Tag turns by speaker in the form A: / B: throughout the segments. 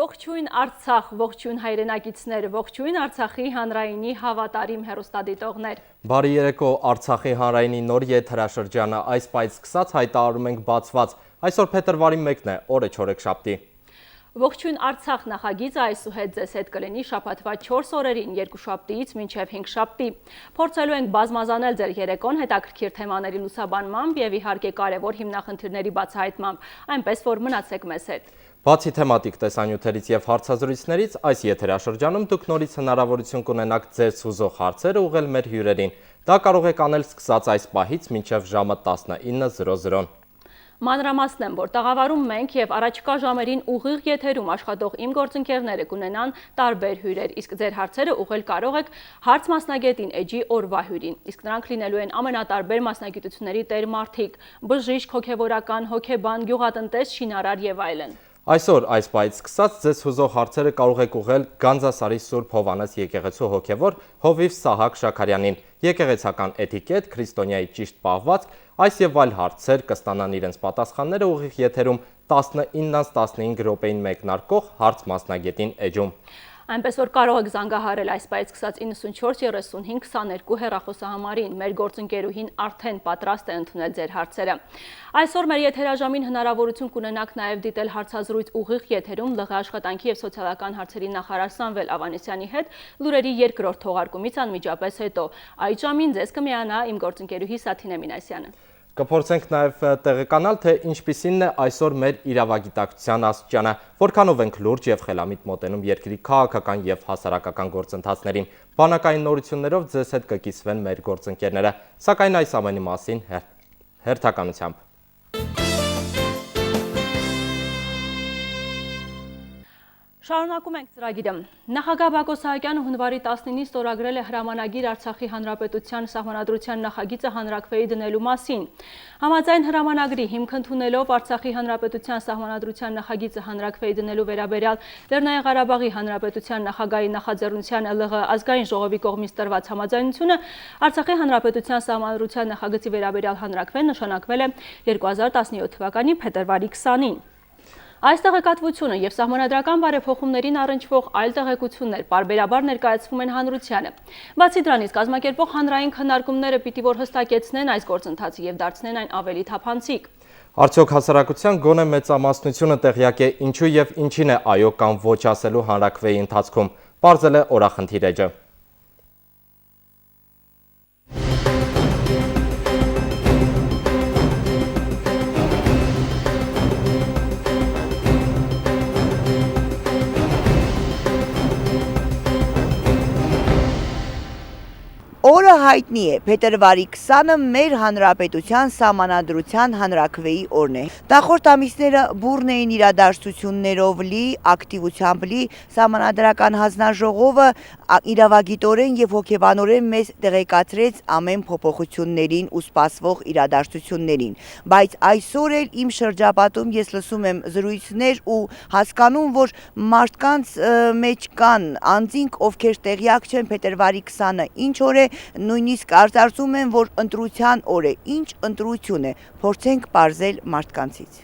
A: Ողջույն Արցախ, ողջույն հայրենակիցներ, ողջույն Արցախի հանրայինի հավատարիմ հեռուստադիտողներ։
B: Բարի երեկո, Արցախի հանրայինի նոր եթերաշրջանը այս պայծ սկսած հայտարարում ենք բացված։ Այսօր փետրվարի 1-ն է, օրը չորեքշաբթի։
A: Ողջույն Արցախ նախագիծը այսուհետ ձեզ հետ կլինի շաբաթվա 4 օրերին, երկուշաբթիից մինչև հինգշաբթի։ Փորձելու ենք բազմազանել ձեր երեկոն հետաքրքիր թեմաների լուսաբանմամբ եւ իհարկե կարևոր հիմնախնդիրների բացահայտմամբ, այնպես որ մնացեք մեզ հետ։
B: Բացի թեմատիկ տեսանյութերից եւ հարցազրույցներից, այս եթերաշրջանում դուք նորից հնարավորություն կունենաք ձեր սուզող հարցերը ուղղել մեր հյուրերին։ Դա կարող եք անել սկսած այս պահից մինչև ժամը 19:00։
A: Մանրամասն եմ, որ տաղավարում մենք եւ առաջկա ժամերին ուղիղ եթերում աշխատող իմ գործընկերները կունենան տարբեր հյուրեր, իսկ ձեր հարցերը ուղղել կարող եք հարց մասնագետին Էջի օրվա հյուրին, իսկ նրանք լինելու են ամենատարբեր մասնագիտությունների տեր մարդիկ, բժիշկ, հոգեվորական, հոգեբան, գյուղատնտես, շինարար եւ այլն։
B: Այսօր այս պայծ սկսած ձեզ հուզող հարցերը կարող եք ուղղել Գանձասարի Սուրբ Հովհաննես եկեղեցու հոգևոր Հովիվ Սահակ Շաքարյանին, եկեղեցական էթիկետ, քրիստոնյայի ճիշտ պահվածք, այս եւ այլ հարցեր կստանան իրենց պատասխանները ուղիղ եթերում 19:15 րոպեին մեկնարկող հարց մասնագետին Էջում։
A: Այնպես որ կարող եք զանգահարել այս պայծ սկսած 94 35 22 հեռախոսահամարին, մեր գործընկերուհին արդեն պատրաստ է ընդունել ձեր հարցերը։ Այսօր մեր եթերաժամին հնարավորություն կունենաք նաև դիտել հարցազրույց ուղիղ եթերում ԼՂՀ աշխատանքի եւ սոցիալական հարցերի նախարար Սամվել Ավանեսյանի հետ լուրերի երկրորդ թողարկումից անմիջապես հետո։ Այդ ժամին ձեզ կմիանա իմ գործընկերուհի Սաթինե Մինասյանը։
B: Կփորձենք նաև տեղեկանալ, թե ինչպիսին է այսօր մեր իրավագիտակցության աստիճանը, որքանով ենք լուրջ եւ խելամիտ մոտենում երկրի քաղաքական եւ հասարակական գործընթացներին։ Բանակային նորություններով ձեզ հետ կկիսվեն մեր գործընկերները, սակայն այս ամենի մասին հերթականությամբ։
A: Շարունակում ենք ծրագիրը։ Նախագահ Բակո Սահակյանը հունվարի 19-ին ստորագրել է հրամանագիր Արցախի Հանրապետության Սահմանադրության նախագիծը հանրաքվեի դնելու մասին։ Համաձայն հրամանագրի հիմք ընդունելով Արցախի Հանրապետության Սահմանադրության նախագիծը հանրաքվեի դնելու վերաբերյալ Լեռնային Ղարաբաղի Հանրապետության նախագահի նախաձեռնության ԼՂՀ ազգային ժողովի կողմից տրված համաձայնությունը Արցախի Հանրապետության Սահմանադրության նախագծի վերաբերյալ հանրաքվեն նշանակվել է 2017 թվականի փետրվարի 20-ին։ Այս տեղեկատվությունը եւ սահմանադրական բարեփոխումներին առնչվող այլ տեղեկություններ պարբերաբար ներկայացվում են հանրությանը։ Բացի դրանից, կազմակերպող հանրային քննարկումները պիտի որ հստակեցնեն այս գործընթացը եւ դարձնեն այն ավելի թափանցիկ։
B: Արդյոք հասարակության գոնե մեծամասնությունը տեղյակ է ինչու եւ ինչին է այո կամ ոչ ասելու հանրաքվեի ընթացքում, պարզել է օրախնդիր Էջը։
C: Օրը հայտնի է, փետրվարի 20-ը մեր հանրապետության սահմանադրության հանրաքվեի օրն է։ Նախորդ ամիսները բուռն էին իրադարձություններով լի, ակտիվությամբ լի, սահմանադրական հանձնաժողովը իրավագիտորեն եւ հոգեբանորեն մեզ տեղեկացրեց ամեն փոփոխություններին ու սպասվող իրադարձություններին։ Բայց այսօր էլ իմ շրջապատում ես լսում եմ զրույցներ ու հասկանում, որ մարդկանց մեջ կան անձինք, ովքեր տեղյակ չեն փետրվարի 20-ը ինչ օր է, նույնիսկ կարծում են, որ ընտրության օր է, ինչ ընտրություն է, փորձենք պարզել մարդկանցից։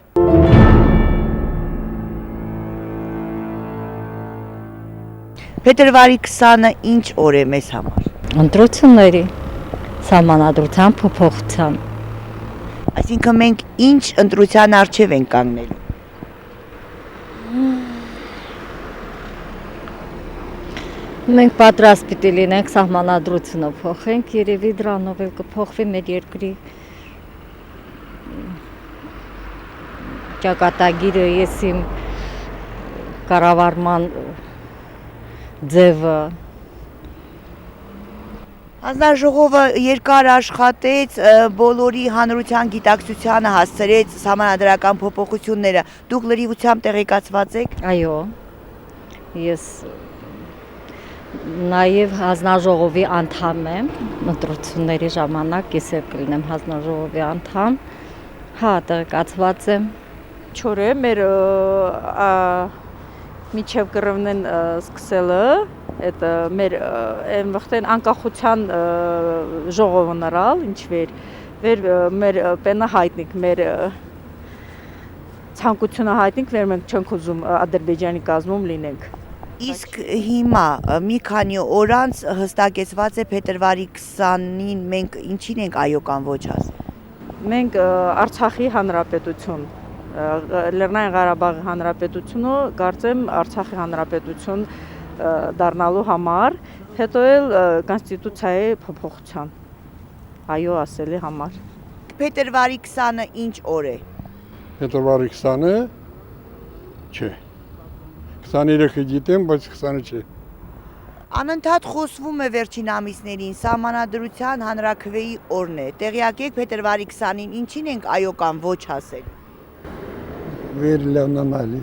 C: Փետրվարի 20-ը ինչ օր է մեզ համար։
D: Ընտրությունների, սահմանադրության փոփոխության։
C: Այսինքն մենք ինչ ընտրության առջև ենք կանգնելու։
D: Մենք պատրաստ պիտի լինենք սահմանադրությունը փոխենք, երևի դրանով էլ կփոխվի մեր երկրի ճակատագիրը, ես իմ կառավարման ձևը։
C: Հանձնաժողովը երկար աշխատեց, բոլորի հանրության գիտակցությանը հասցրեց սահմանադրական փոփոխությունները։ Դուք լրիվությամբ տեղեկացված եք։
D: Այո, ես նաև հանձնաժողովի անդամ եմ, ընտրությունների ժամանակ ես էլ կլինեմ հանձնաժողովի անդամ, հա, տեղեկացված եմ։
E: Չոր է մեր միջև կռվնեն սկսելը, это մեր այն վաղտեն անկախության ժողովն արալ, ինչ վեր մեր պենա հայտնիկ մեր ցանկությունը հայտնենք, որ մենք չենք ուզում Ադրբեջանի կազմում լինենք։
C: Իսկ հիմա մի քանի օր անց հստակեցված է փետրվարի 20-ին մենք ինչին ենք այո կամ ոչ ասել։
E: Մենք Արցախի հանրապետություն, Լեռնային Ղարաբաղի հանրապետությունը, կարծեմ Արցախի հանրապետություն դառնալու համար, հետո էլ կոնստիտուցիայի փոփոխության այո ասելի համար։
C: Փետրվարի 20-ը ինչ օր է։
F: Փետրվարի 20-ը չէ։ 23-ը գիտեմ, բայց 20-ը չէ։
C: Անընդհատ խոսվում է վերջին ամիսներին Սահմանադրության հանրաքվեի օրն է։ Տեղյակ եք փետրվարի 20-ին ինչին ենք այո կամ ոչ ասել։
F: Վերլանանալի։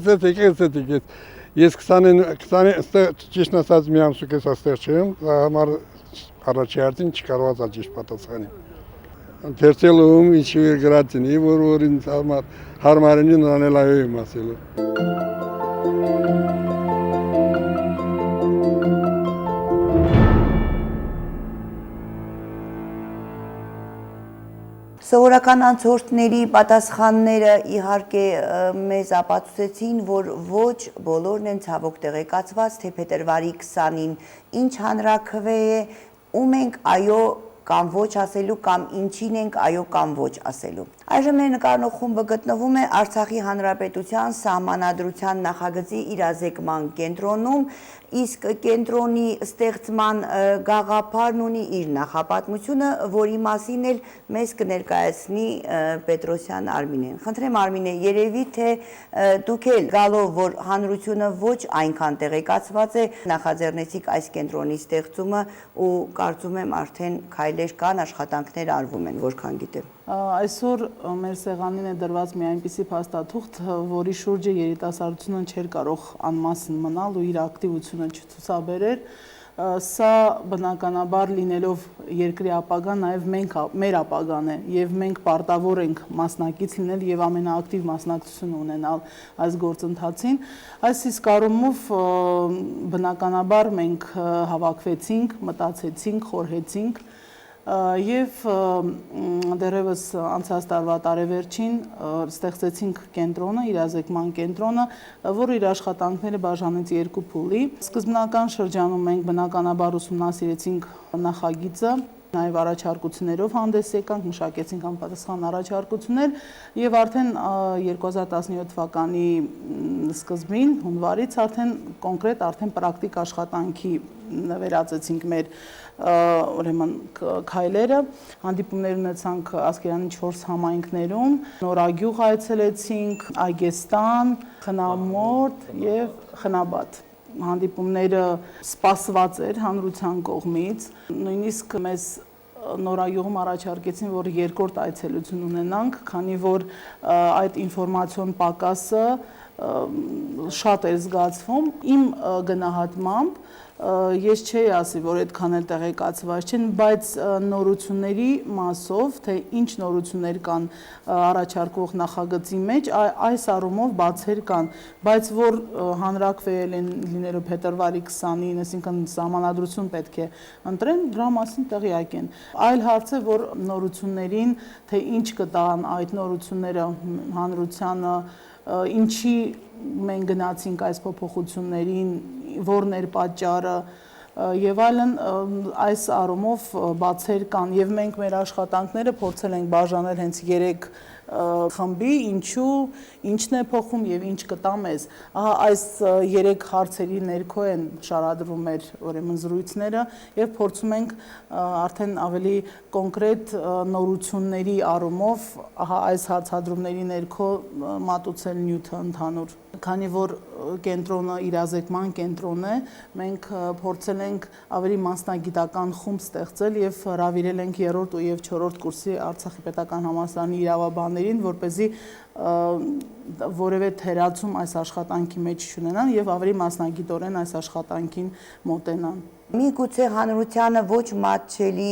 F: Ստեյք։ Ես 20 ճիշտ ասած մի ամսուկ ես աստեղ չեմ, համար առաջի հերթին չկարողացա ճիշտ պատասխանի։ Թերցելում ինչի գրածինի, որ ինձ հարմարին անել այո եմ ասելու։
C: Սովորական անցորդների պատասխանները իհարկե մեզ ապացուցեցին, որ ոչ բոլորն են ցավոք տեղեկացված, թե փետրվարի 20-ին ինչ հանրաքվե է, ում ենք այո կամ ոչ ասելու կամ ինչին ենք այո կամ ոչ ասելու։ Այժմ ներնկարնող խումբը գտնվում է Արցախի Հանրապետության Սահմանադրության նախագծի իրազեկման կենտրոնում, իսկ կենտրոնի ստեղծման գաղափարն ունի իր նախապատմությունը, որի մասին էլ մեզ կներկայացնի Պետրոսյան Արմինեն։ Խնդրեմ Արմինե, երևի թե դուք էլ գալով, որ հանրությունը ոչ այնքան տեղեկացված է, նախաձեռնեցիք այս կենտրոնի ստեղծումը ու կարծում եմ արդեն քայլեր կան, աշխատանքներ արվում են, որքան գիտեմ։
G: Այսօր մեր սեղանին է դրված մի այնպիսի փաստաթուղթ, որի շուրջը երիտասարդությունը չէր կարող անմասն մնալ ու իր ակտիվությունը չցուցաբերեր։ Սա բնականաբար լինելով երկրի ապագա, նաև մեր ապագան է եւ մենք պարտավոր ենք մասնակից լինել եւ ամենաակտիվ մասնակցություն ունենալ այս գործընթացին։ Այս իսկ առումով բնականաբար մենք հավաքվեցինք, մտածեցինք, խորհեցինք եւ դեռևս անցած տարվա տարեվերջին ստեղծեցինք կենտրոնը, իրազեկման կենտրոնը, որը իր աշխատանքները բաժանեց երկու փուլի։ Սկզբնական շրջանում մենք բնականաբար ուսումնասիրեցինք նախագիծը, նաև առաջարկություններով հանդես եկանք, մշակեցինք համապատասխան առաջարկություններ եւ արդեն 2017 թվականի սկզբին, հունվարից արդեն կոնկրետ պրակտիկ աշխատանքի վերածեցինք մեր ուրեմն քայլերը, հանդիպումներ ունեցանք Ասկերանի 4 համայնքներում, Նորագյուղ այցելեցինք, Այգեստան, Խնամորդ եւ Խնաբադ։ Հանդիպումները սպասված էր հանրության կողմից, նույնիսկ մեզ Նորագյուղում առաջարկեցին, որ երկրորդ այցելություն ունենանք, քանի որ այդ ինֆորմացիոն պակասը շատ էր զգացվում։ Իմ գնահատմամբ ես չէի ասի, որ այդքան էլ տեղեկացված չեն, բայց նորությունների մասով, թե ինչ նորություններ կան առաջարկվող նախագծի մեջ, այս առումով բացեր կան, բայց որ հանրաքվեել են լինելու փետրվարի 20-ին, այսինքն սահմանադրություն պետք է ընտրեն, դրա մասին տեղյակ են։ Այլ հարց է, որ նորություններին, թե ինչ կտան այդ նորությունները հանրությանը, ինչի մենք գնացինք այս փոփոխություններին, որն էր պատճառը եւ այլն, այս առումով բացեր կան եւ մենք մեր աշխատանքները փորձել ենք բաժանել հենց 3 խմբի, ինչն է փոխում եւ ինչ կտա մեզ։ Ահա այս 3 հարցերի ներքո են շարադրվում մեր ուրեմն զրույցները եւ փորձում ենք արդեն ավելի կոնկրետ նորությունների առումով ահա այս հարցադրումների ներքո մատուցել նյութը ընդհանուր։ Քանի որ կենտրոնը իրազեկման կենտրոն է, մենք փորձել ենք ավելի մասնագիտական խումբ ստեղծել եւ հրավիրել ենք 3-րդ ու 4-րդ կուրսի Արցախի պետական համալսարանի իրավաբաններին, որպեսզի որևէ թերացում այս աշխատանքի մեջ չունենան եւ ավելի մասնագիտորեն այս աշխատանքին մոտենան։
C: Միգուցե հանրությանը ոչ մատչելի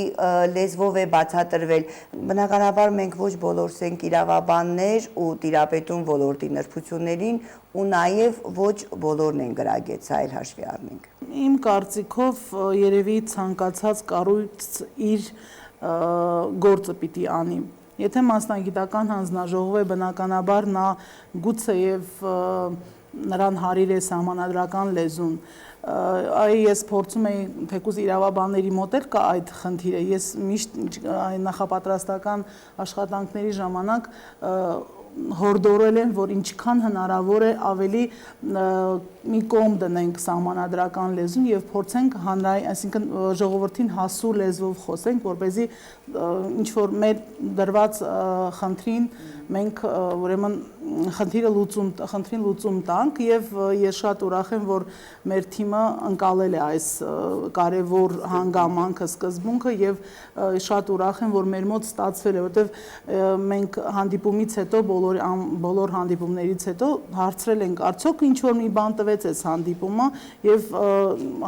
C: լեզվով է բացատրվել։ Բնականաբար մենք ոչ բոլորս ենք իրավաբաններ ու տիրապետում ոլորտի նրբություններին ու նաև ոչ բոլորն են գրագետ, սա էլ հաշվի առնենք։
G: Իմ կարծիքով երևի ցանկացած կառույց իր գործը պիտի անի։ Եթե մասնագիտական հանձնաժողով է, բնականաբար նա գուցեև նրան հարիր է սահմանադրական լեզուն։ Ես փորձում եի թեկուզ իրավաբանների մոտ էլ կա այդ խնդիրը։ Ես միշտ նախապատրաստական աշխատանքների ժամանակ հորդորել են, որ ինչքան հնարավոր է ավելի մի կողմ դնենք սահմանադրական լեզուն եւ փորձենք այսինքն ժողովրդին հասու լեզվով խոսենք, որպեսզի ինչ որ մեր դրված խնդրին մենք ուրեմն խնդրին լուծում տանք եւ ես շատ ուրախ եմ, որ մեր թիմը ընկալել է այս կարևոր հանգամանքը, սկզբունքը եւ շատ ուրախ եմ, որ մեր մոտ ստացվել է, որովհետեւ մենք հանդիպումից հետո բոլոր հանդիպումներից հետո հարցրել ենք արդյոք ինչ որ մի բան տվեց այս հանդիպումը եւ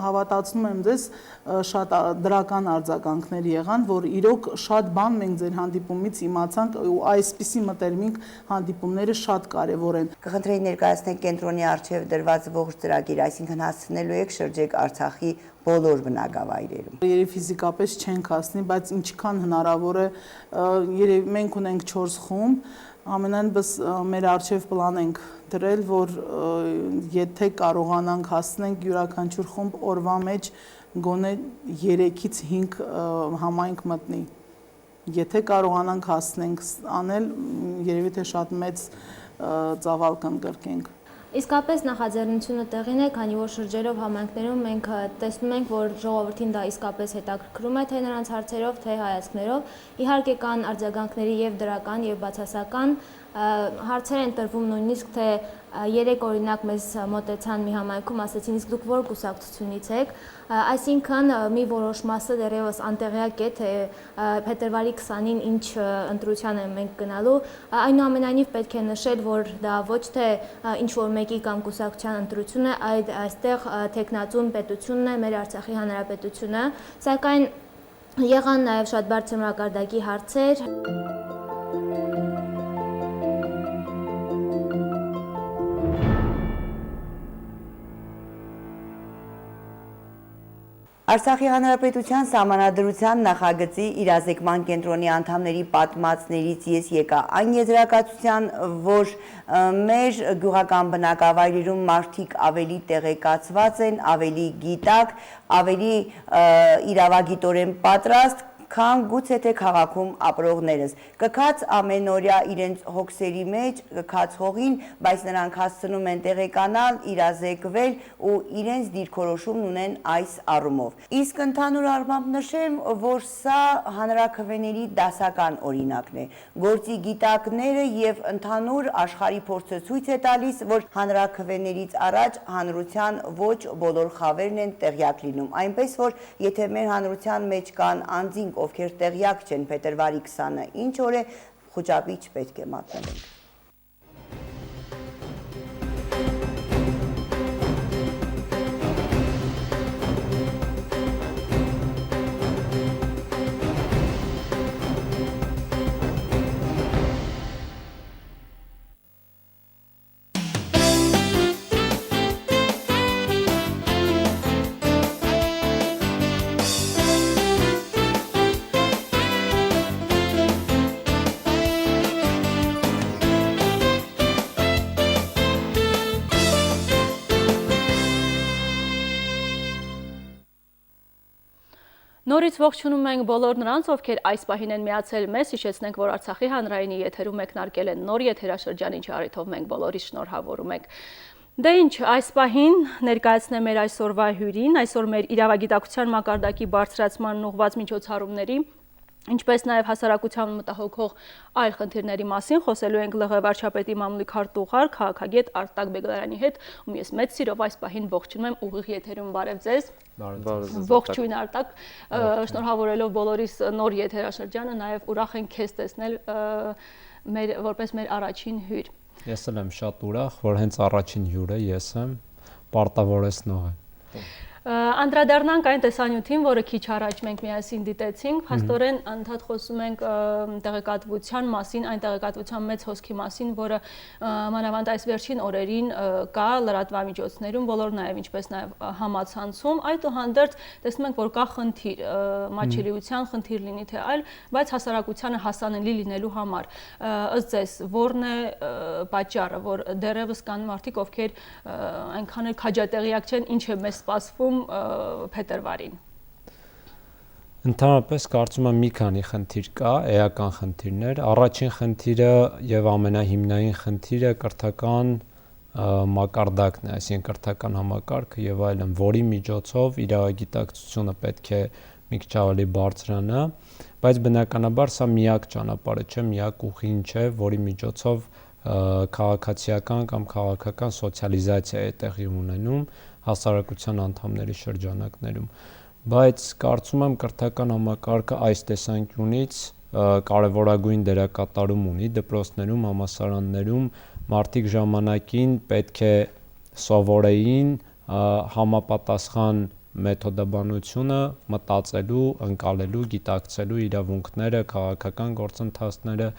G: հավատացնում եմ ձեզ շատ դրական արձագանքներ եղան, որ իրոք շատ բան մենք ձեր հանդիպումից իմացանք ու այսպիսի մտերմիկ հանդիպումները շատ կարևոր են։
C: Կխնդրեի ներկայացնել կենտրոնի արչև դրված ողջ ծրագիր, այսինքն հասցնելու եք շրջեք Արցախի բոլոր բնակավայրերում։
G: Երևի ֆիզիկապես չենք հասնի, բայց ինչքան հնարավոր է, երևի մենք ունենք 4 խումբ, ամենայնիվս մեր արչև պլան ենք դրել, որ եթե կարողանանք հասնենք յուրաքանչյուր խումբ օրվա մեջ գոնե 3-ից 5 համայնք մտնի։ Եթե կարողանանք հասնենք անել, երևի թե շատ մեծ ծավալ կընդգրկենք։
H: Իսկապես նախաձեռնությունը տեղին է, քանի որ շրջերով համայնքներում մենք տեսնում ենք, որ ժողովրդին դա իսկապես հետաքրքրում է թե նրանց հարցերով, թե հայացքներով։ Իհարկե կան արձագանքների եւ դրական եւ բացասական հարցեր են տրվում նույնիսկ թե 3 օրինակ մեզ մոտեցան մի համայնքում, ասացին իսկ դուք որ կուսակցությունից եք, այսինքն մի որոշ մասը դեռևս անտեղյակ է, թե փետրվարի 20-ին ինչ ընտրության են մենք գնալու, այնուամենայնիվ պետք է նշել, որ դա ոչ թե ինչ որ մեկի կամ կուսակցության ընտրություն է, այլ այստեղ թեկնածուն պետությունն է, մեր Արցախի Հանրապետությունը, սակայն եղան նաև շատ բարձր մակարդակի հարցեր։
C: Արցախի Հանրապետության Սահմանադրության նախագծի իրազեկման կենտրոնի անդամների պատմածներից ես եկա այն եզրակացության, որ մեր գյուղական բնակավայրերում մարդիկ ավելի տեղեկացված են, ավելի գիտակ, ավելի իրավագիտորեն պատրաստ, քան գուցե թե քաղաքում ապրողներս։ Կքած ամենօրյա իրենց հոգսերի մեջ, կքած հողին, բայց նրանք հասցնում են տեղեկանալ, իրազեկվել ու իրենց դիրքորոշումն ունեն այս առումով։ Իսկ ընդհանուր առմամբ նշեմ, որ սա հանրաքվեների դասական օրինակն է։ Գործի գիտակները եւ ընդհանուր աշխարհի փորձը ցույց է տալիս, որ հանրաքվեներից առաջ հանրության ոչ բոլոր խավերն են տեղյակ լինում։ Այնպես որ եթե մեր հանրության մեջ կան անձինք, ովքեր տեղյակ չեն փետրվարի 20-ը ինչ օր է, խոճապի չպետք է մատնենք։
A: Նորից ողջունում ենք բոլոր նրանց, ովքեր այս պահին են միացել մեզ, հիշեցնենք, որ Արցախի հանրայինի եթերում մեկնարկել են նոր եթերաշրջան, ինչի առիթով մենք բոլորից շնորհավորում ենք։ Դե ինչ, այս պահին ներկայացնեմ մեր այսօրվա հյուրին, այսօր մեր իրավագիտակցության մակարդակի բարձրացման ուղղված միջոցառումների, ինչպես նաև հասարակության մտահոգող այլ խնդիրների մասին խոսելու ենք ԼՂ վարչապետի մամլոյ քարտուղար քաղաքագետ Արտակ Բեգլարյանի հետ, ում ես մեծ սիրով այս պահին ողջունում եմ ուղիղ եթերում, բարև ձեզ։ Ողջույն Արտակ, շնորհավորելով բոլորիս նոր եթերաշրջանը, նաև ուրախ ենք քեզ տեսնել որպես մեր առաջին հյուր։
I: Ես էլ եմ շատ ուրախ, որ հենց առաջին հյուրը ես եմ, պարտավորեցնող է։
A: Անդրադառնանք այն տեսանյութին, որը քիչ առաջ մենք միասին դիտեցինք, փաստորեն անդադ խոսում ենք տեղեկատվության մասին, այն տեղեկատվության մեծ հոսքի մասին, որը մանավանդ այս վերջին օրերին կա լրատվամիջոցներում, բոլոր նաև ինչպես նաև համացանցում, այդուհանդերձ տեսնում ենք, որ կա խնդիր, մատչելիության խնդիր լինի թե այլ, բայց հասարակությանը հասանելի լինելու համար։ Ըստ ձեզ, որն է պատճառը, որ դեռևս կան մարդիկ, ովքեր այնքան էլ քաջատեղյակ չեն, ինչ է մեզ սպասվում փետրվարին։
I: Ընդհանրապես կարծում եմ մի քանի խնդիր կա, էական խնդիրներ։ Առաջին խնդիրը եւ ամենահիմնային խնդիրը կրթական մակարդակն է, այսինքն կրթական համակարգը եւ այլն, որի միջոցով իրավագիտակցությունը պետք է մի քիչ ավելի բարձրանա, բայց բնականաբար սա միակ ճանապարհը չէ, միակ ուղին չէ, որի միջոցով քաղաքացիական կամ քաղաքական սոցիալիզացիա է տեղի ունենում հասարակության անդամների շրջանակներում, բայց կարծում եմ կրթական համակարգը այս տեսանկյունից կարևորագույն դերակատարում ունի դպրոցներում, համալսարաններում մարդիկ ժամանակին պետք է սովորեին համապատասխան մեթոդաբանությունը մտածելու, ընկալելու, գիտակցելու իրավունքները, քաղաքական գործընթացները,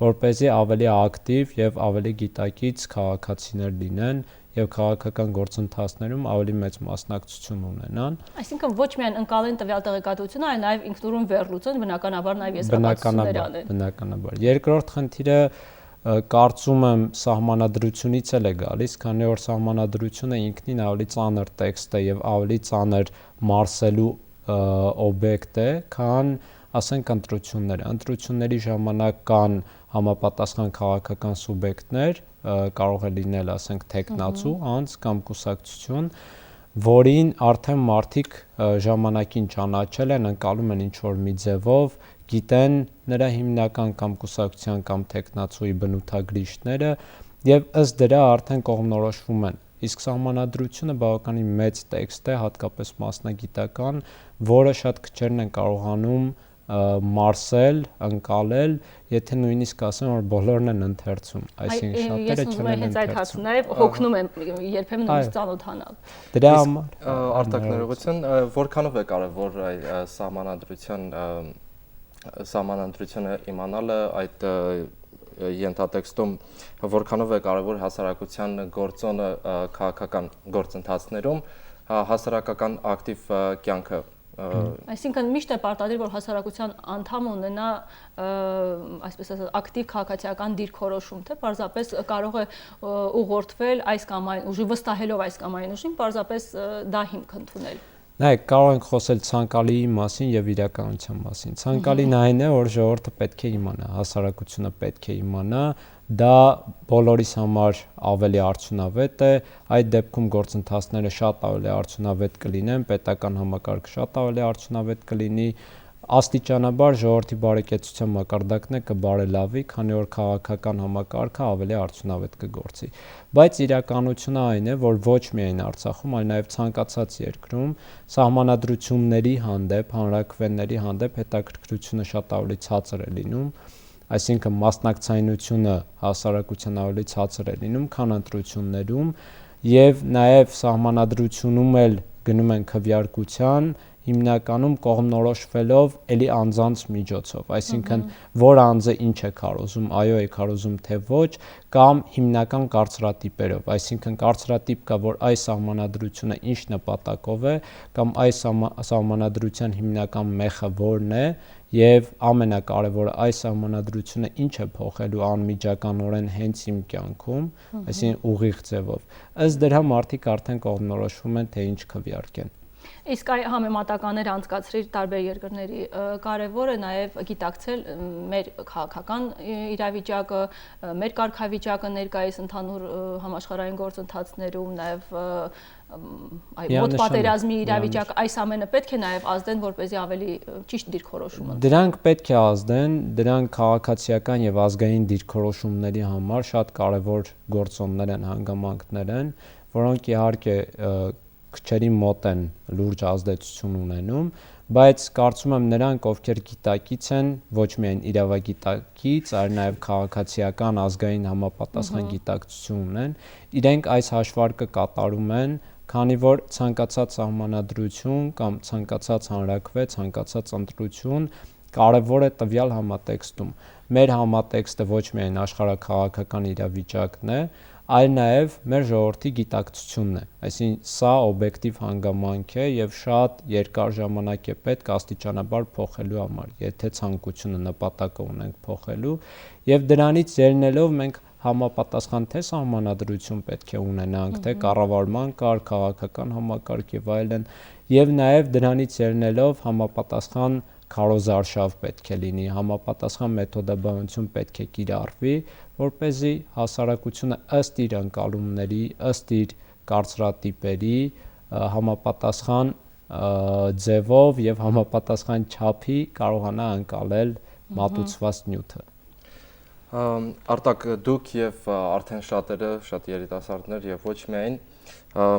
I: որպեսզի ավելի ակտիվ եւ ավելի գիտակից քաղաքացիներ լինեն եւ քաղաքական գործընթացներում ավելի մեծ մասնակցություն ունենան։
A: Այսինքն ոչ միայն ընկալեն տվյալ տեղեկատվությունը, այլ նաեւ ինքնուրույն վերլուծեն, բնականաբար նաեւ եզրակացություններ անեն։
I: Բնականաբար։ Երկրորդ խնդիրը կարծում եմ սահմանադրությունից էլ է գալիս, քանի որ սահմանադրությունը ինքնին ավելի ծանր տեքստ է եւ ավելի ծանր մարսելու օբյեկտ է, քան ասենք ընտրությունները։ Ընտրությունների ժամանակ կան համապատասխան քաղաքական սուբյեկտներ, կարող է լինել ասենք թեկնածու, անձ կամ կուսակցություն, որին արդեն մարդիկ ժամանակին ճանաչել են, ընկալում են ինչ-որ մի ձևով, գիտեն նրա հիմնական կամ կուսակցության կամ թեկնածուի բնութագրիչները եւ ըստ դրա արդեն կողմնորոշվում են։ Իսկ սահմանադրությունը բավականին մեծ տեքստ է, հատկապես մասնագիտական, որը շատ քչերն են կարողանում մարսել, ընկալել, եթե նույնիսկ ասեմ, որ բոլորն են ընթերցում, այսինքն շատերը չեն ընթերցում։
A: Հենց այդ հարցը նաև հոգնում եմ երբեմն նույնիսկ ծանոթանալ։
I: Դրա համար
B: արտակներողություն որքանով է կարևոր սահմանադրությունը իմանալը այդ ենթատեքստում որքանով է կարևոր հասարակության գործոնը քաղաքական գործընթացներում հասարակական ակտիվ կյանքը
A: Այսինքն միշտ է պարտադիր, որ հասարակության անդամը ունենա այսպես ասած ակտիվ քաղաքացիական դիրքորոշում, թե պարզապես կարող է ուղղորդվել այս կամ այն ուժի, վստահելով այս կամ այն ուժին, պարզապես դա հիմք ընդունել։
I: Նայեք, կարող ենք խոսել ցանկալիի մասին եւ իրականության մասին։ Ցանկալին այն է, որ ժողովուրդը պետք է իմանա, հասարակությունը պետք է իմանա, դա բոլորիս համար ավելի արդյունավետ է, այդ դեպքում գործընթացները շատ ավելի արդյունավետ կլինեն, պետական համակարգը շատ ավելի արդյունավետ կլինի, աստիճանաբար ժողովրդի բարեկեցության մակարդակն է կբարելավի, քանի որ քաղաքական համակարգը ավելի արդյունավետ կգործի։ Բայց իրականությունը այն է, որ ոչ միայն Արցախում, այլ նաև ցանկացած երկրում սահմանադրությունների հանդեպ, հանրաքվեների հանդեպ հետաքրքրությունը շատ ավելի ցածր է լինում, այսինքն մասնակցայնությունը հասարակության ավելի ցածր է լինում, քան ընտրություններում, եւ նաեւ սահմանադրությունում էլ գնում են քվեարկության հիմնականում կողմնորոշվելով էլի անձանց միջոցով, այսինքն որ անձը ինչ է քարոզում, այո է քարոզում թե ոչ, կամ հիմնական կարծրատիպերով, այսինքն կարծրատիպ կա, որ այս սահմանադրությունը ինչ նպատակով է, կամ այս սահմանադրության հիմնական մեխը որն է, եւ ամենակարևորը այս սահմանադրությունը ինչ է փոխելու անմիջականորեն հենց իմ կյանքում, այսինքն ուղիղ ձևով։ Ըստ դրա մարդիկ արդեն կողմնորոշվում են, թե ինչ քվեարկեն։
A: Իսկ այ համեմատականներ անցկացրիր տարբեր երկրների կարևոր է նաև գիտակցել մեր քաղաքական իրավիճակը, մեր կարգավիճակը ներկայիս ընդհանուր համաշխարհային գործընթացներում, նաև մոտ պատերազմի իրավիճակը, այս ամենը պետք է նաև ազդեն, որպեսզի ավելի ճիշտ դիրքորոշում ընտրեն։
I: Դրանք պետք է ազդեն, դրանք քաղաքացիական եւ ազգային դիրքորոշումների համար շատ կարևոր գործոններ են, հանգամանքներ են, որոնք իհարկե քչերի մոտ են լուրջ ազդեցություն ունենում, բայց կարծում եմ նրանք, ովքեր գիտակից են, ոչ միայն իրավագիտակից, այլ նաև քաղաքացիական ազգային համապատասխան գիտակցություն ունեն, իրենք այս հաշվարկը կատարում են, քանի որ ցանկացած սահմանադրություն կամ ցանկացած հանրաքվե, ցանկացած ընտրություն կարևոր է տվյալ համատեքստում։ Մեր համատեքստը ոչ միայն աշխարհաքաղաքական իրավիճակն է, այլ նաև մեր ժողովրդի գիտակցությունն է։ Այսինքն սա օբյեկտիվ հանգամանք է եւ շատ երկար ժամանակ է պետք աստիճանաբար փոխելու համար, եթե ցանկությունը նպատակը ունենք փոխելու, եւ դրանից ելնելով մենք համապատասխան թե սահմանադրություն պետք է ունենանք, թե կառավարման կարգ, քաղաքական համակարգ եւ այլն, եւ նաեւ դրանից ելնելով համապատասխան քարոզարշավ պետք է լինի, համապատասխան մեթոդաբանություն պետք է կիրառվի, որպեսզի հասարակությունը ըստ իր ընկալումների, ըստ իր կարծրատիպերի համապատասխան ձևով եւ համապատասխան չափի կարողանա ընկալել մատուցված նյութը։
B: Արտակ, դուք եւ արդեն շատերը, շատ երիտասարդներ եւ ոչ միայն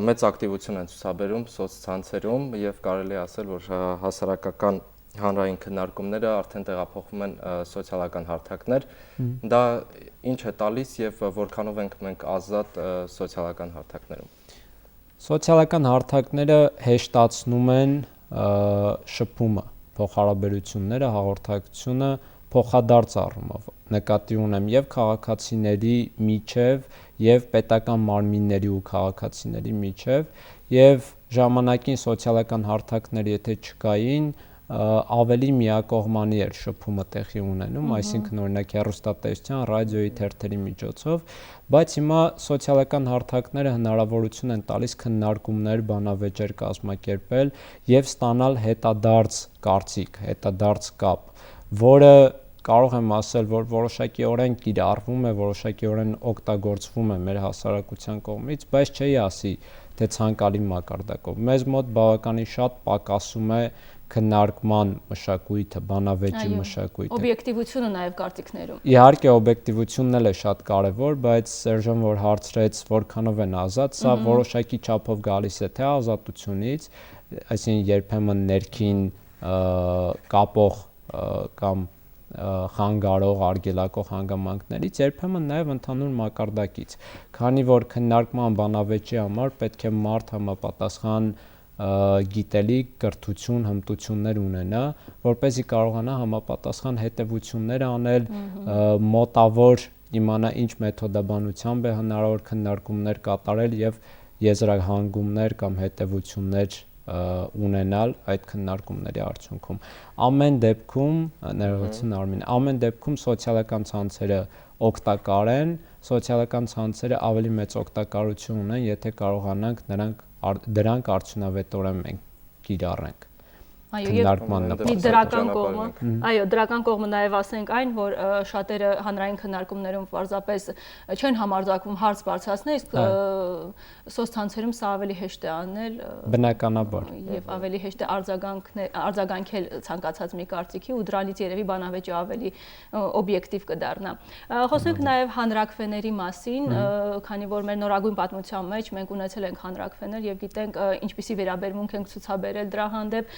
B: մեծ ակտիվություն են ցուցաբերում սոցցանցերում եւ կարելի ասել, որ հասարակական հանրային քննարկումները արդեն տեղափոխվում են սոցիալական հարթակներ։ Դա ինչ է տալիս եւ որքանով ենք մենք ազատ սոցիալական հարթակներում։
I: Սոցիալական հարթակները հեշտացնում են շփումը, փոխհարաբերությունները, հաղորդակցությունը փոխադարձ առումով նկատի ունեմ եւ քաղաքացիների միջև եւ պետական մարմինների ու քաղաքացիների միջև եւ ժամանակին սոցիալական հարթակներ եթե չկային ավելի միակողմանի էր շփումը տեղի ունենում, այսինքն օրինակ հեռուստատեսության, ռադիոյի թերթերի միջոցով, բայց հիմա սոցիալական հարթակները հնարավորություն են տալիս քննարկումներ, բանավեճեր կազմակերպել եւ ստանալ հետադարձ կարծիք, հետադարձ կապ, որը կարող եմ ասել, որ որոշակիորեն կիրառվում է, որոշակիորեն օգտագործվում է մեր հասարակության կողմից, բայց չի ասի, թե ցանկալի մակարդակով։ Մեզ մոտ բավականին շատ պակասում է քննարկման մշակույթը, բանավեճի մշակույթը։
A: Օբյեկտիվությունը նաև կարծիքներում։
I: Իհարկե օբյեկտիվությունն էլ է շատ կարևոր, բայց Սերժան որ հարցրեց որքանով են ազատ, սա որոշակի չափով գալիս է թե ազատությունից, այսինքն երբեմն ներքին կապող կամ խանգարող, արգելակող հանգամանքներից, երբեմն նաև ընդհանուր մակարդակից, քանի որ քննարկման բանավեճի համար պետք է մարդ համապատասխան գիտելիք, կրթություն, հմտություններ ունենա, որպեսզի կարողանա համապատասխան հետևություններ անել, մոտավոր իմանա ինչ մեթոդաբանությամբ է հնարավոր քննարկումներ կատարել եւ եզրահանգումներ կամ հետևություններ ունենալ այդ քննարկումների արդյունքում։ Ամեն դեպքում, ներողություն Արմին, ամեն դեպքում սոցիալական ցանցերը օգտակար են, սոցիալական ցանցերը ավելի մեծ օգտակարություն ունեն, եթե կարողանանք դրանք արդյունավետորեն մենք կիրառենք։
A: Դրական կողմը, այո, դրական կողմը նաև ասենք այն, որ շատերը հանրային քննարկումներում պարզապես չեն համարձակվում հարց բարձրացնել, իսկ սոցցանցերում սա ավելի հեշտ է անել,
I: բնականաբար,
A: եւ ավելի հեշտ է արձագանքել ցանկացած մի կարծիքի ու դրանից երևի բանավեճը ավելի օբյեկտիվ կդառնա։ Խոսենք նաև հանրաքվեների մասին, քանի որ մեր նորագույն պատմության մեջ մենք ունեցել ենք հանրաքվեներ եւ գիտենք ինչպիսի վերաբերմունք ենք ցուցաբերել դրա հանդեպ,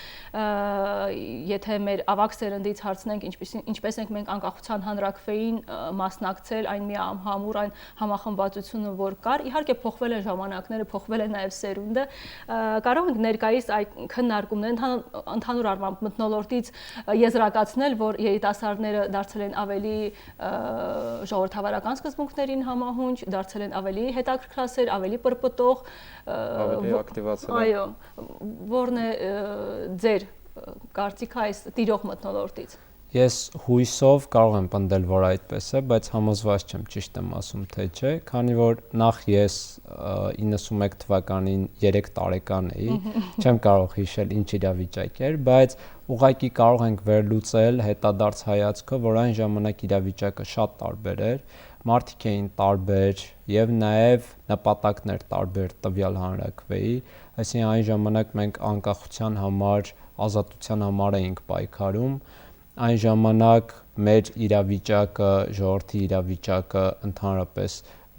A: եթե մեր ավագ սերնդից հարցնենք ինչպես ենք մենք անկախության հանրաքվեին մասնակցել, այն մի համուր այն համախմբվածությունը, որ կար, իհարկե փոխվել են ժամանակները, փոխվել է նաև սերունդը, կարող ենք ներկայիս այդ քննարկումները ընդհանուր առմամբ մթնոլորտից եզրակացնել, որ երիտասարդները դարձել են ավելի ժողովրդավարական սկզբունքներին համահունչ, դարձել են ավելի հետաքրքրասեր, ավելի պրպտող,
B: ավելի ակտիվացել։
A: Այո, որն է ձեր կարծիքը այս տիրող մթնոլորտից։
I: Ես հույսով կարող եմ պնդել, որ այդպես է, բայց համոզված չեմ, ճիշտ եմ ասում, թե չէ, քանի որ նախ ես 91 թվականին 3 տարեկան էի, չեմ կարող հիշել ինչ իրավիճակ էր, բայց ուղղակի կարող ենք վերլուծել հետադարձ հայացքով, որ այն ժամանակ իրավիճակը շատ տարբեր էր, մարդիկ էին տարբեր եւ նաեւ նպատակներ տարբեր տվյալ հանրաքվեի, այսինքն այն ժամանակ մենք անկախության համար, ազատության համար էինք պայքարում, այն ժամանակ մեր իրավիճակը, ժողովրդի իրավիճակը ընդհանրապես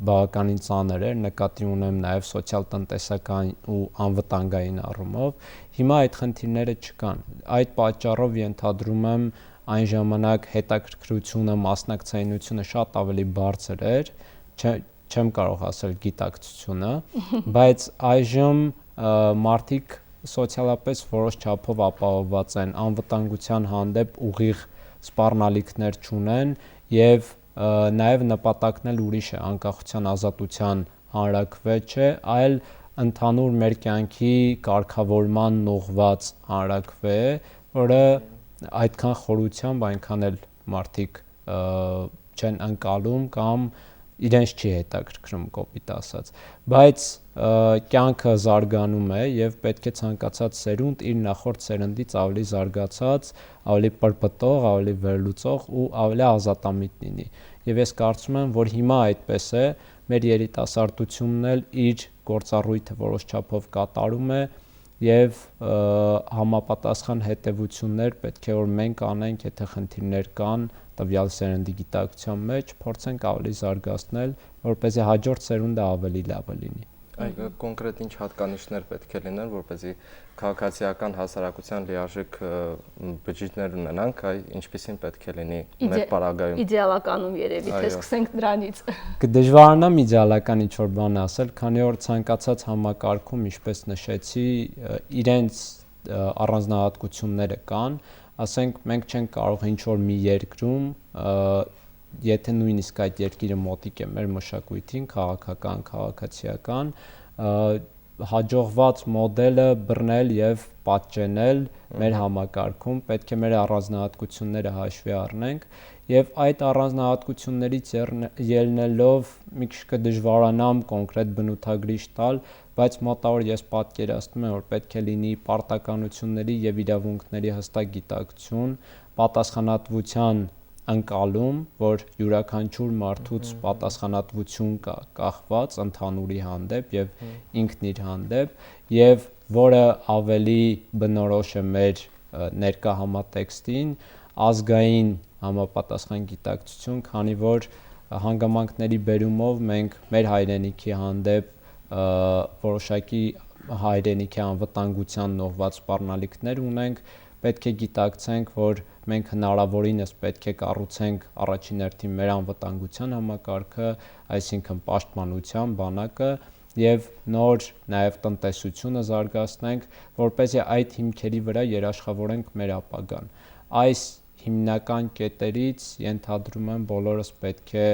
I: բավականին ծանր էր, նկատի ունեմ նաև սոցիալ-տնտեսական ու անվտանգային առումով, հիմա այդ խնդիրները չկան, այդ պատճառով ենթադրում եմ այն ժամանակ հետաքրքրությունը, մասնակցայնությունը շատ ավելի բարձր էր, չեմ կարող ասել գիտակցությունը, բայց այժմ մարդիկ սոցիալապես որոշ չափով ապահովված են, անվտանգության հանդեպ ուղիղ սպառնալիքներ չունեն եւ նաեւ նպատակն էլ ուրիշ է, անկախության ազատության հանրաքվե չէ, այլ ընդհանուր մեր կյանքի կարգավորման նողված հանրաքվե է, որը այդքան խորությամբ այնքան էլ մարդիկ չեն ընկալում կամ իրենց չի հետաքրքրում կոպիտ ասած, բայց կյանքը զարգանում է եւ պետք է ցանկացած սերունդ իր նախորդ սերնդից ավելի զարգացած, ավելի պրպտող, ավելի վերլուծող ու ավելի ազատամիտ լինի։ Եվ ես կարծում եմ, որ հիմա այդպես է, մեր երիտասարդությունն էլ իր գործառույթը որոշ չափով կատարում է եւ համապատասխան հետեւություններ պետք է որ մենք անենք, եթե խնդիրներ կան տվյալ սերնդի գիտակցության մեջ, փորձենք ավելի զարգացնել, որպեսզի հաջորդ սերունդը ավելի լավը լինի։
B: Այո, կոնկրետ ինչ հատկանիշներ պետք է լինեն, որպեսզի քաղաքացիական հասարակության լիարժեք բջիջներ ունենանք, ինչպիսին պետք է լինի մեր պարագայում։
A: Իդեալականում երևի, թե սկսենք դրանից։
I: Կդժվարանամ իդեալական ինչ-որ բան ասել, քանի որ ցանկացած համակարգում, ինչպես նշեցի, իրենց առանձնահատկությունները կան, ասենք մենք չենք կարող ինչ-որ մի երկրում, եթե նույնիսկ այդ երկիրը մոտիկ է մեր մշակույթին, քաղաքական, քաղաքացիական, հաջողված մոդելը բռնել եւ պատճենել մեր համակարգում, պետք է մեր առանձնահատկությունները հաշվի առնենք եւ այդ առանձնահատկություններից ելնելով մի քիչ կդժվարանամ կոնկրետ բնութագրիչ տալ, բայց մոտավոր ես պատկերացնում եմ, որ պետք է լինի պարտականությունների եւ իրավունքների հստակ գիտակցություն, պատասխանատվության ընկալում, որ յուրաքանչյուր մարդուց պատասխանատվություն կա կախված ընդհանուրի հանդեպ եւ ինքն իր հանդեպ եւ որը ավելի բնորոշ է մեր ներկա համատեքստին, ազգային համապատասխան գիտակցություն, քանի որ հանգամանքների բերումով մենք մեր հայրենիքի հանդեպ որոշակի հայրենիքի անվտանգության նողված սպառնալիքներ ունենք, պետք է գիտակցենք, որ մենք հնարավորինս պետք է կառուցենք առաջին հերթին մեր անվտանգության համակարգը, այսինքն պաշտպանության բանակը եւ նոր նաեւ տնտեսությունը զարգացնենք, որպեսզի այդ հիմքերի վրա երաշխավորենք մեր ապագան։ Այս հիմնական կետերից ենթադրում եմ բոլորս պետք է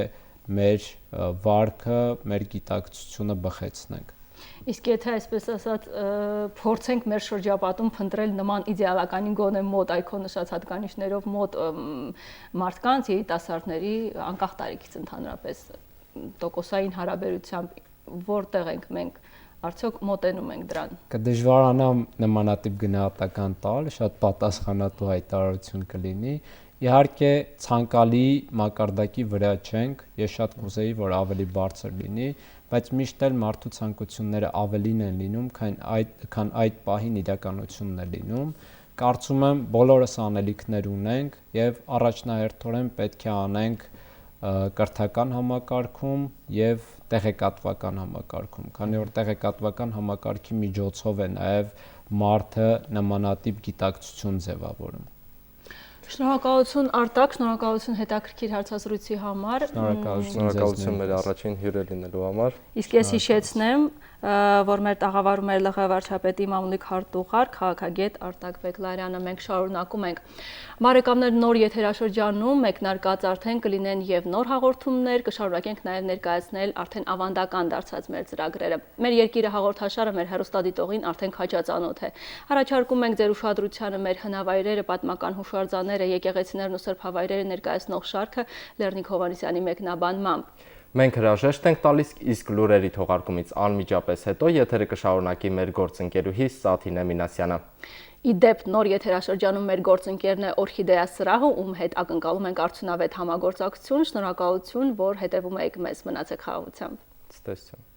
I: մեր վարքը, մեր գիտակցությունը բխեցնենք։
A: Իսկ եթե այսպես ասած փորձենք մեր շրջապատում փնտրել նման իդեալականին գոնե մոտ այքո նշած հատկանիշներով մոտ մարդկանց, երիտասարդների անկախ տարիքից ընդհանրապես տոկոսային հարաբերությամբ որտեղ ենք մենք արդյոք մոտենում ենք դրան։
I: Կդժվարանամ նմանատիպ գնահատական տալ, շատ պատասխանատու հայտարարություն կլինի։ Իհարկե ցանկալի մակարդակի վրա չենք, ես շատ կուզեի, որ ավելի բարձր լինի, բայց միշտ էլ մարդու ցանկությունները ավելին են լինում, քան այդ պահին իրականությունն է լինում։ Կարծում եմ բոլորս անելիքներ ունենք եւ առաջնահերթորեն պետք է անենք կրթական համակարգում եւ տեղեկատվական համակարգում, քանի որ տեղեկատվական համակարգի միջոցով է նաեւ մարդը նմանատիպ գիտակցություն ձևավորում։
A: Շնորհակալություն Արտակ, շնորհակալություն հետաքրքիր հարցազրույցի համար։
B: Շնորհակալություն մեր առաջին հյուրը լինելու համար։
A: Իսկ ես հիշեցնեմ, որ մեր տաղավարում էր ԼՂ վարչապետի մամուլիկ հարտուղար քաղաքագետ Արտակ Բեգլարյանը։ Մենք շարունակում ենք։ Բարեկամներ, նոր եթերաշրջանում մեկնարկած արդեն կլինեն եւ նոր հաղորդումներ, կշարունակենք նաեւ ներկայացնել արդեն ավանդական դարձած մեր ծրագրերը։ Մեր երկիրը հաղորդաշարը մեր հեռուստադիտողին արդեն քաջածանոթ է։ Առաջարկում ենք ձեր ուշադրությանը մեր հնավայրերը, պատմական հուշարձանները, եկեղեցիներն ու սրբ հավայրերը ներկայացնող շարքը Լեռնիկ Հովհաննիսյանի մեկնաբանմամբ։
B: Մենք հրաժեշտ ենք տալիս, իսկ լուրերի թողարկումից անմիջապես հետո եթերը կշարունակի մեր գործընկերուհի Սաթինե Մինասյանը։
A: Իդեպ նոր եթերաշրջանում մեր գործընկերն է Օրխիդեա Սրահը, ում հետ ակնկալում ենք արդյունավետ համագործակցություն։ Շնորհակալություն, որ հետևում եք մեզ, մնացեք խաղաղությամբ։
B: Ցտեսություն։